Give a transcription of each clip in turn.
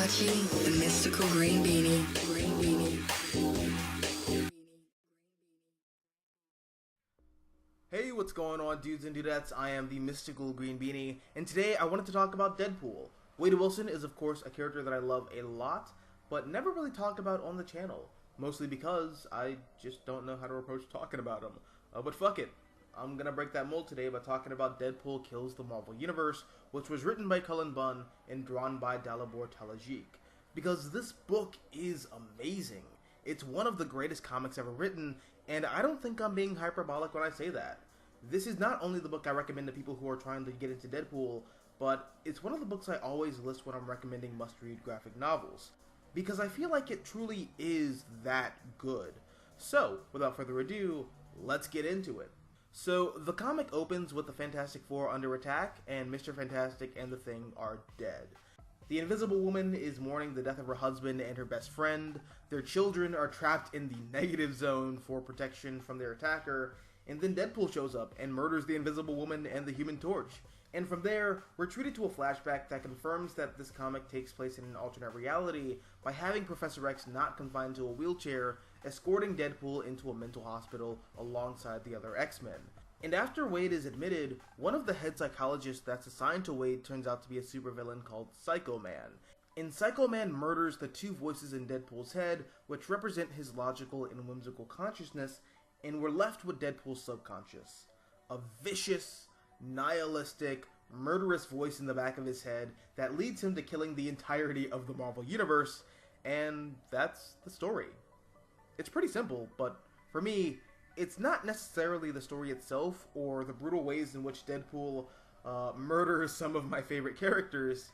watching the mystical green beanie. Hey, what's going on, dudes and dudettes? I am the mystical green beanie, and today I wanted to talk about Deadpool. Wade Wilson is, of course, a character that I love a lot, but never really talked about on the channel, mostly because I just don't know how to approach talking about him. But fuck it. I'm gonna break that mold today by talking about Deadpool Kills the Marvel Universe, which was written by Cullen Bunn and drawn by Dalibor Talajic. Because this book is amazing. It's one of the greatest comics ever written, and I don't think I'm being hyperbolic when I say that. This is not only the book I recommend to people who are trying to get into Deadpool, but it's one of the books I always list when I'm recommending must-read graphic novels, because I feel like it truly is that good. So, without further ado, let's get into it. So, the comic opens with the Fantastic Four under attack, and Mr. Fantastic and the Thing are dead. The Invisible Woman is mourning the death of her husband and her best friend, their children are trapped in the negative zone for protection from their attacker, and then Deadpool shows up and murders the Invisible Woman and the Human Torch. And from there, we're treated to a flashback that confirms that this comic takes place in an alternate reality by having Professor X not confined to a wheelchair, escorting Deadpool into a mental hospital alongside the other X-Men. And after Wade is admitted, one of the head psychologists that's assigned to Wade turns out to be a supervillain called Psycho Man. And Psycho Man murders the two voices in Deadpool's head, which represent his logical and whimsical consciousness, and we're left with Deadpool's subconscious. A vicious, nihilistic, murderous voice in the back of his head that leads him to killing the entirety of the Marvel Universe, and that's the story. It's pretty simple, but for me, it's not necessarily the story itself or the brutal ways in which Deadpool murders some of my favorite characters.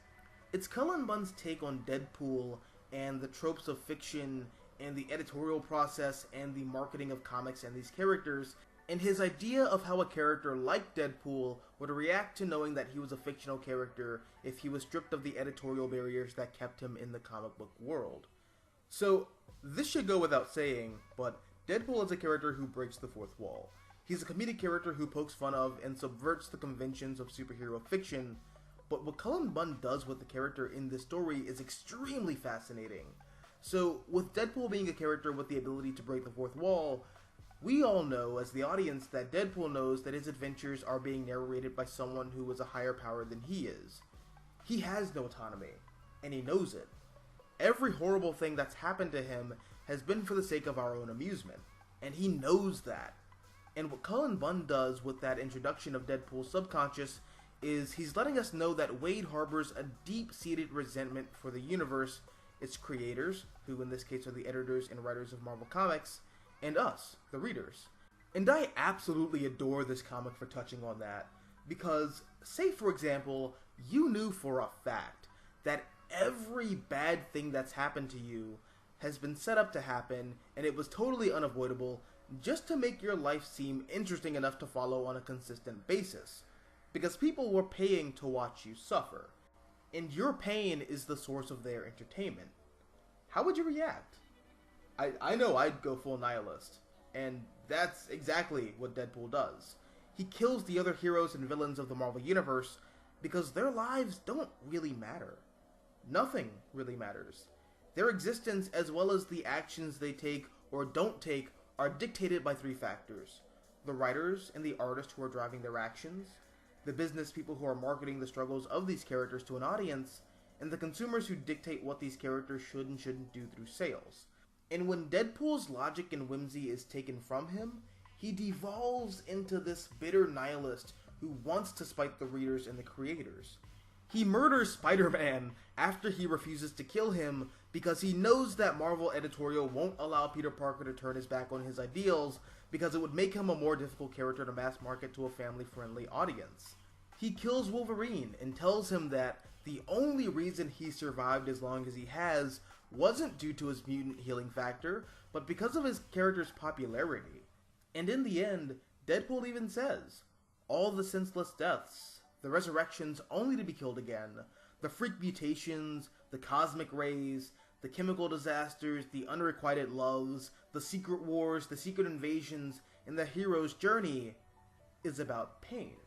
It's Cullen Bunn's take on Deadpool and the tropes of fiction and the editorial process and the marketing of comics and these characters, and his idea of how a character like Deadpool would react to knowing that he was a fictional character if he was stripped of the editorial barriers that kept him in the comic book world. So, this should go without saying, but Deadpool is a character who breaks the fourth wall. He's a comedic character who pokes fun of and subverts the conventions of superhero fiction, but what Cullen Bunn does with the character in this story is extremely fascinating. So, with Deadpool being a character with the ability to break the fourth wall, we all know, as the audience, that Deadpool knows that his adventures are being narrated by someone who is a higher power than he is. He has no autonomy, and he knows it. Every horrible thing that's happened to him has been for the sake of our own amusement, and he knows that. And what Cullen Bunn does with that introduction of Deadpool's subconscious is he's letting us know that Wade harbors a deep-seated resentment for the universe, its creators, who in this case are the editors and writers of Marvel Comics, and us, the readers. And I absolutely adore this comic for touching on that, because, say for example, you knew for a fact that every bad thing that's happened to you has been set up to happen, and it was totally unavoidable, just to make your life seem interesting enough to follow on a consistent basis. Because people were paying to watch you suffer, and your pain is the source of their entertainment. How would you react? I know I'd go full nihilist, and that's exactly what Deadpool does. He kills the other heroes and villains of the Marvel Universe because their lives don't really matter. Nothing really matters. Their existence, as well as the actions they take or don't take, are dictated by three factors: the writers and the artists who are driving their actions, the business people who are marketing the struggles of these characters to an audience, and the consumers who dictate what these characters should and shouldn't do through sales. And when Deadpool's logic and whimsy is taken from him, he devolves into this bitter nihilist who wants to spite the readers and the creators. He murders Spider-Man after he refuses to kill him because he knows that Marvel editorial won't allow Peter Parker to turn his back on his ideals because it would make him a more difficult character to mass market to a family-friendly audience. He kills Wolverine and tells him that the only reason he survived as long as he has wasn't due to his mutant healing factor, but because of his character's popularity. And in the end, Deadpool even says, all the senseless deaths, the resurrections only to be killed again, the freak mutations, the cosmic rays, the chemical disasters, the unrequited loves, the secret wars, the secret invasions, and the hero's journey is about pain.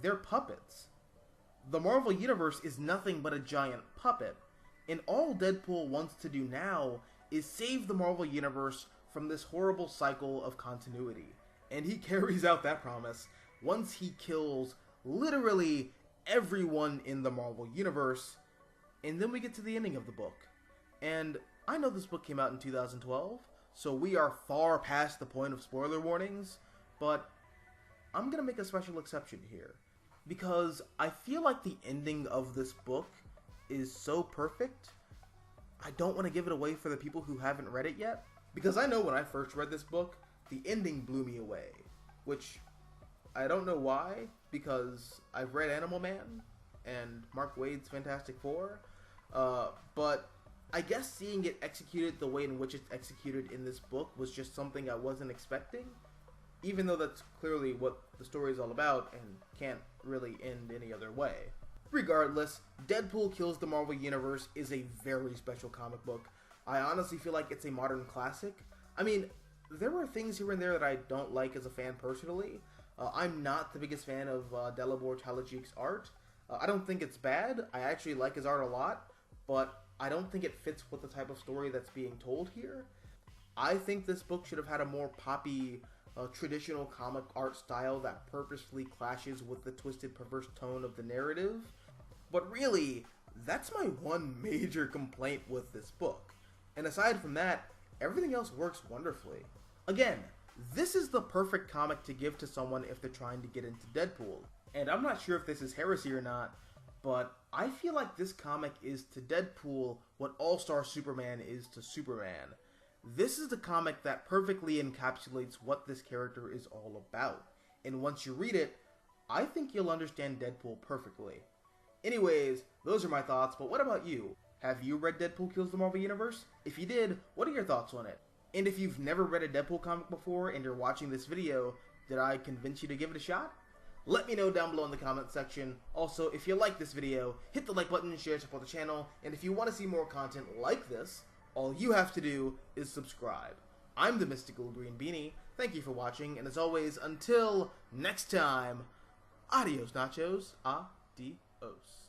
They're puppets. The Marvel Universe is nothing but a giant puppet, And all Deadpool wants to do now is save the Marvel Universe from this horrible cycle of continuity. And he carries out that promise once he kills literally everyone in the Marvel Universe. And then we get to the ending of the book. And I know this book came out in 2012, so we are far past the point of spoiler warnings, but I'm gonna make a special exception here, because I feel like the ending of this book is so perfect, I don't want to give it away for the people who haven't read it yet, because I know when I first read this book, the ending blew me away, which I don't know why, because I've read Animal Man and Mark Waid's Fantastic Four, but I guess seeing it executed the way in which it's executed in this book was just something I wasn't expecting, even though that's clearly what the story is all about and can't really end any other way. Regardless, Deadpool Kills the Marvel Universe is a very special comic book. I honestly feel like it's a modern classic. I mean, there are things here and there that I don't like as a fan personally. I'm not the biggest fan of Dalibor Talajic's art. I don't think it's bad. I actually like his art a lot, but I don't think it fits with the type of story that's being told here. I think this book should have had a more poppy, traditional comic art style that purposefully clashes with the twisted, perverse tone of the narrative. But really, that's my one major complaint with this book. And aside from that, everything else works wonderfully. Again, this is the perfect comic to give to someone if they're trying to get into Deadpool. And I'm not sure if this is heresy or not, but I feel like this comic is to Deadpool what All-Star Superman is to Superman. This is the comic that perfectly encapsulates what this character is all about. And once you read it, I think you'll understand Deadpool perfectly. Anyways, those are my thoughts, but what about you? Have you read Deadpool Kills the Marvel Universe? If you did, what are your thoughts on it? And if you've never read a Deadpool comic before and you're watching this video, did I convince you to give it a shot? Let me know down below in the comment section. Also, if you like this video, hit the like button and share to support the channel. And if you want to see more content like this, all you have to do is subscribe. I'm the Mystical Green Beanie. Thank you for watching, and as always, until next time, adios nachos, adios.